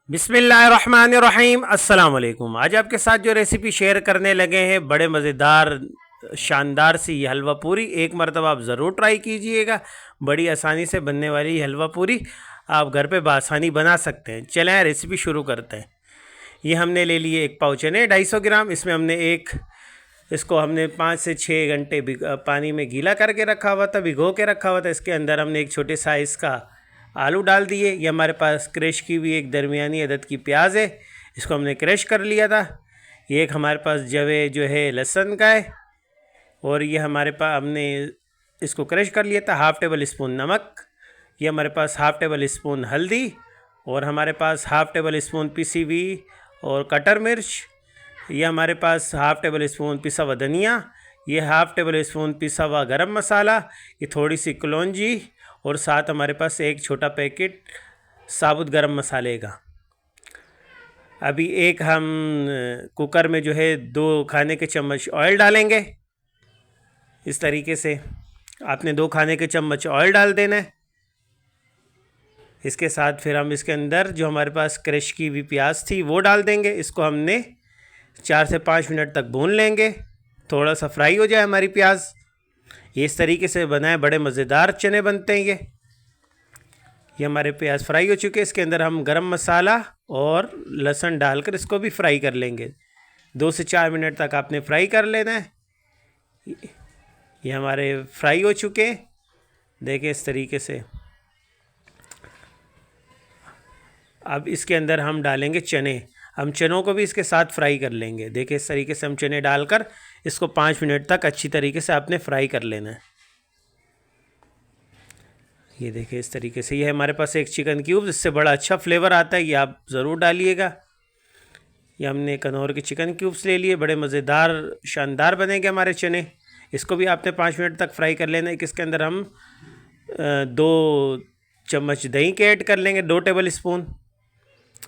बिस्मिल्लाहिर्रहमानिर्रहीम। अस्सलाम वालेकुम। आज आपके साथ जो रेसिपी शेयर करने लगे हैं, बड़े मज़ेदार शानदार सी ये हलवा पूरी। एक मरतबा आप ज़रूर ट्राई कीजिएगा। बड़ी आसानी से बनने वाली ये हलवा पूरी आप घर पे बआसानी बना सकते हैं। चलें रेसिपी शुरू करते हैं। ये हमने ले लिए एक पाव चने 250 ग्राम। इसमें हमने इसको हमने 5 से 6 घंटे पानी में गीला करके रखा हुआ था, भिगो के रखा हुआ था। इसके अंदर हमने एक छोटे साइज़ का आलू डाल दिए। ये हमारे पास क्रश की हुई एक दरमियानी अदद की प्याज है, इसको हमने क्रश कर लिया था। ये एक हमारे पास जवे जो है लहसुन का है, और ये हमारे पास हमने इसको क्रश कर लिया था। हाफ़ टेबल स्पून नमक, ये हमारे पास हाफ़ टेबल स्पून हल्दी, और हमारे पास हाफ़ टेबल स्पून पिसी हुई और कटर मिर्च, ये हमारे पास हाफ़ टेबल स्पून पिसा हुआ धनिया, ये हाफ़ टेबल स्पून पिसा हुआ गरम मसाला, ये थोड़ी सी कलौंजी, और साथ हमारे पास एक छोटा पैकेट साबुत गरम मसाले का। अभी एक हम कुकर में जो है 2 खाने के चम्मच ऑयल डालेंगे। इस तरीके से आपने 2 खाने के चम्मच ऑयल डाल देना है। इसके साथ फिर हम इसके अंदर जो हमारे पास क्रश की हुई प्याज थी वो डाल देंगे। इसको हमने 4 से 5 मिनट तक भून लेंगे, थोड़ा सा फ्राई हो जाए हमारी प्याज। ये इस तरीके से बनाए, बड़े मज़ेदार चने बनते हैं ये हमारे प्याज फ्राई हो चुके हैं। इसके अंदर हम गरम मसाला और लहसुन डालकर इसको भी फ्राई कर लेंगे। 2 से 4 मिनट तक आपने फ्राई कर लेना है। ये हमारे फ्राई हो चुके हैं, देखें इस तरीके से। अब इसके अंदर हम डालेंगे चने। हम चनों को भी इसके साथ फ्राई कर लेंगे। देखिए इस तरीके से हम चने डालकर इसको 5 मिनट तक अच्छी तरीके से आपने फ्राई कर लेना है। ये देखिए इस तरीके से। ये हमारे पास एक चिकन क्यूब, इससे बड़ा अच्छा फ्लेवर आता है, ये आप ज़रूर डालिएगा। ये हमने कनौर के चिकन क्यूब्स ले लिए, बड़े मज़ेदार शानदार बनेंगे हमारे चने। इसको भी आपने 5 मिनट तक फ्राई कर लेना है। इसके अंदर हम 2 चम्मच दही के ऐड कर लेंगे, 2 टेबल स्पून।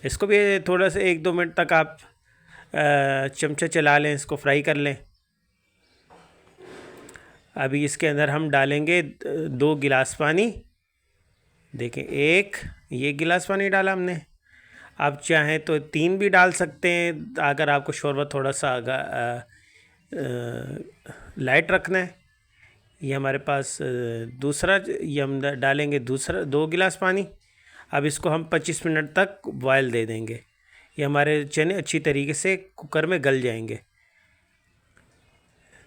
इसको भी थोड़ा सा 1-2 मिनट तक आप चमचा चला लें, इसको फ्राई कर लें। अभी इसके अंदर हम डालेंगे 2 गिलास पानी। देखें ये गिलास पानी डाला हमने। आप चाहें तो 3 भी डाल सकते हैं, अगर आपको शोरबा थोड़ा सा लाइट रखना है। ये हमारे पास दूसरा, ये हम डालेंगे दूसरा 2 गिलास पानी। अब इसको हम 25 मिनट तक बॉयल दे देंगे। ये हमारे चने अच्छी तरीके से कुकर में गल जाएंगे।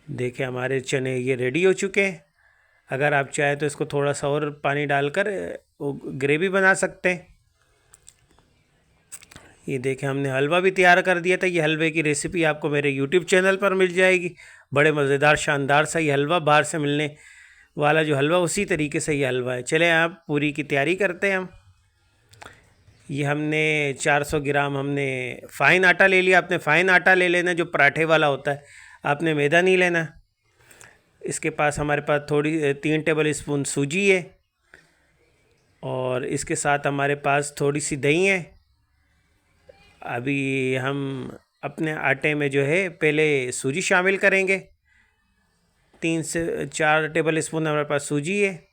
देखें हमारे चने ये रेडी हो चुके हैं। अगर आप चाहें तो इसको थोड़ा सा और पानी डालकर वो ग्रेवी बना सकते हैं। ये देखें हमने हलवा भी तैयार कर दिया था। ये हलवे की रेसिपी आपको मेरे यूट्यूब चैनल पर मिल जाएगी। बड़े मज़ेदार शानदार सा ये हलवा, बाहर से मिलने वाला जो हलवा उसी तरीके से ये हलवा है। चलें आप पूरी की तैयारी करते हैं हम। ये हमने 400 ग्राम हमने फ़ाइन आटा ले लिया। आपने फ़ाइन आटा ले लेना जो पराठे वाला होता है, आपने मैदा नहीं लेना। इसके पास हमारे पास 3 टेबल स्पून सूजी है, और इसके साथ हमारे पास थोड़ी सी दही है। अभी हम अपने आटे में जो है पहले सूजी शामिल करेंगे। 3 से 4 टेबल स्पून हमारे पास सूजी है।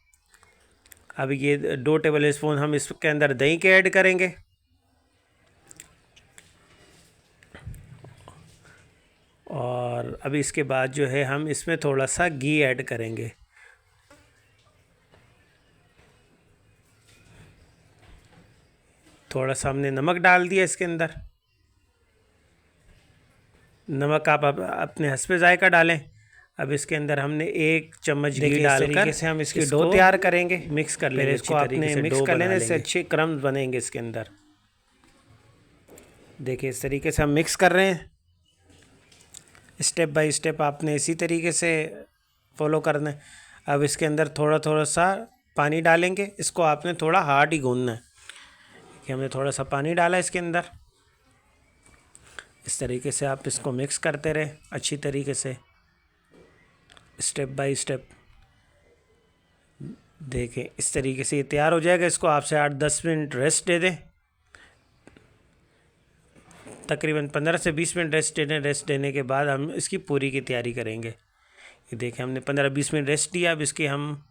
अब ये 2 टेबल स्पून हम इसके अंदर दही के ऐड करेंगे। और अभी इसके बाद जो है हम इसमें थोड़ा सा घी ऐड करेंगे। थोड़ा सा हमने नमक डाल दिया इसके अंदर। नमक आप अपने हस्बे जायका डालें। अब इसके अंदर हमने 1 चम्मच घी डालकर से हम इसकी डो तैयार करेंगे। मिक्स कर लेंगे इसको, आपने मिक्स कर लेने से अच्छे क्रम्स बनेंगे इसके अंदर। देखिए इस तरीके से हम मिक्स कर रहे हैं। स्टेप बाय स्टेप आपने इसी तरीके से फॉलो करना है। अब इसके अंदर थोड़ा थोड़ा सा पानी डालेंगे। इसको आपने थोड़ा हार्ड ही गूंदना है कि हमने थोड़ा सा पानी डाला इसके अंदर। इस तरीके से आप इसको मिक्स करते रहे अच्छी तरीके से, स्टेप बाय स्टेप। देखें इस तरीके से ये तैयार हो जाएगा। इसको आपसे 8-10 मिनट रेस्ट दे दें, तकरीबन 15 से 20 मिनट रेस्ट देने के बाद हम इसकी पूरी की तैयारी करेंगे। ये देखें हमने 15-20 मिनट रेस्ट दिया। अब इसके हम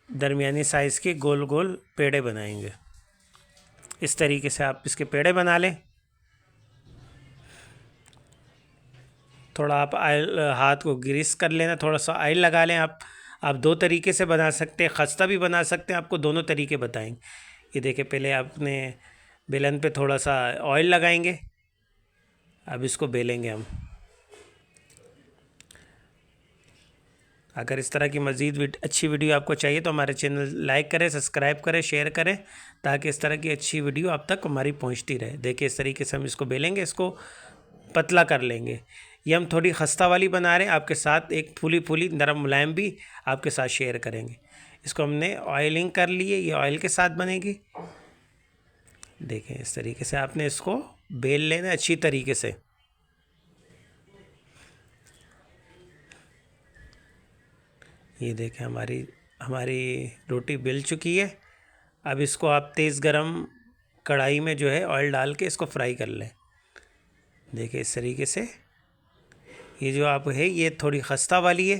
दरमियानी साइज़ के गोल गोल पेड़े बनाएंगे। इस तरीके से आप इसके पेड़े बना लें। थोड़ा आप ऑयल, हाथ को ग्रीस कर लेना, थोड़ा सा ऑयल लगा लें। आप दो तरीके से बना सकते हैं, खस्ता भी बना सकते हैं, आपको दोनों तरीके बताएंगे। ये देखिए, पहले आपने बेलन पे थोड़ा सा ऑयल लगाएंगे, अब इसको बेलेंगे हम। अगर इस तरह की मज़ीद अच्छी वीडियो आपको चाहिए तो हमारे चैनल लाइक करें, सब्सक्राइब करें, शेयर करें, ताकि इस तरह की अच्छी वीडियो आप तक हमारी पहुंचती रहे। देखिए इस तरीके से हम इसको बेलेंगे, इसको पतला कर लेंगे। ये हम थोड़ी खस्ता वाली बना रहे हैं, आपके साथ एक फूली फूली नरम मुलायम भी आपके साथ शेयर करेंगे। इसको हमने ऑयलिंग कर लिए, ये ऑयल के साथ बनेगी। देखें इस तरीके से आपने इसको बेल लेना अच्छी तरीके से। ये देखें हमारी हमारी रोटी बेल चुकी है। अब इसको आप तेज़ गरम कढ़ाई में जो है ऑयल डाल के इसको फ्राई कर लें। देखिए इस तरीके से ये जो आप है ये थोड़ी खस्ता वाली है,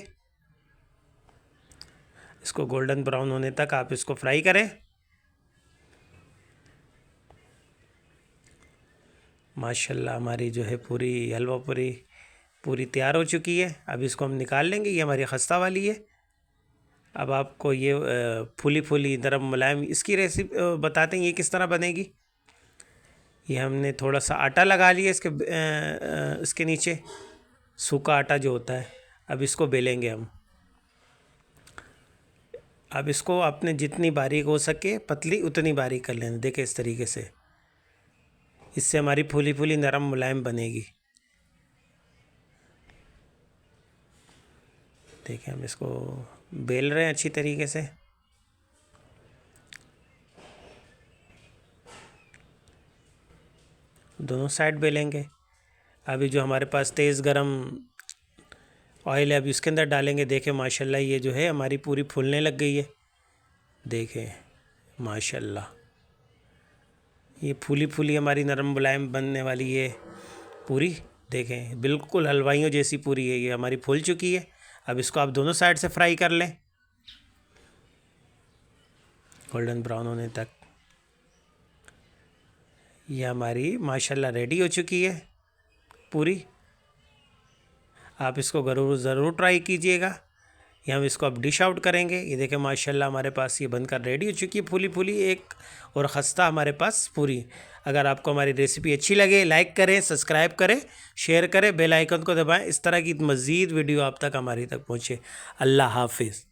इसको गोल्डन ब्राउन होने तक आप इसको फ्राई करें। माशाल्लाह हमारी जो है पूरी हलवा पूरी पूरी तैयार हो चुकी है। अब इसको हम निकाल लेंगे, ये हमारी खस्ता वाली है। अब आपको ये फूली फूली नरम मुलायम इसकी रेसिपी बताते हैं ये किस तरह बनेगी। ये हमने थोड़ा सा आटा लगा लिया इसके नीचे, सूखा आटा जो होता है। अब इसको बेलेंगे हम। अब इसको आपने जितनी बारीक हो सके पतली उतनी बारीक कर लेना। देखिए इस तरीके से, इससे हमारी फूली फूली नरम मुलायम बनेगी। देखिए हम इसको बेल रहे हैं अच्छी तरीके से। दोनों साइड बेलेंगे। अभी जो हमारे पास तेज़ गरम ऑयल है, अभी उसके अंदर डालेंगे। देखें माशाल्लाह ये जो है हमारी पूरी फूलने लग गई है। देखें माशाल्लाह ये फूली फूली हमारी नरम मुलायम बनने वाली है पूरी। देखें बिल्कुल हलवाइयों जैसी पूरी है, ये हमारी फूल चुकी है। अब इसको आप दोनों साइड से फ्राई कर लें गोल्डन ब्राउन होने तक। ये हमारी माशाल्लाह रेडी हो चुकी है पूरी। आप इसको ज़रूर ट्राई कीजिएगा। ये हम इसको अब डिश आउट करेंगे। ये देखें माशाल्लाह हमारे पास ये बनकर रेडी हो चुकी है फूली फूली एक, और खस्ता हमारे पास पूरी। अगर आपको हमारी रेसिपी अच्छी लगे लाइक करें, सब्सक्राइब करें, शेयर करें, बेल आइकन को दबाएं। इस तरह की मज़ीद वीडियो आप तक हमारी तक पहुँचे। अल्लाह हाफिज़।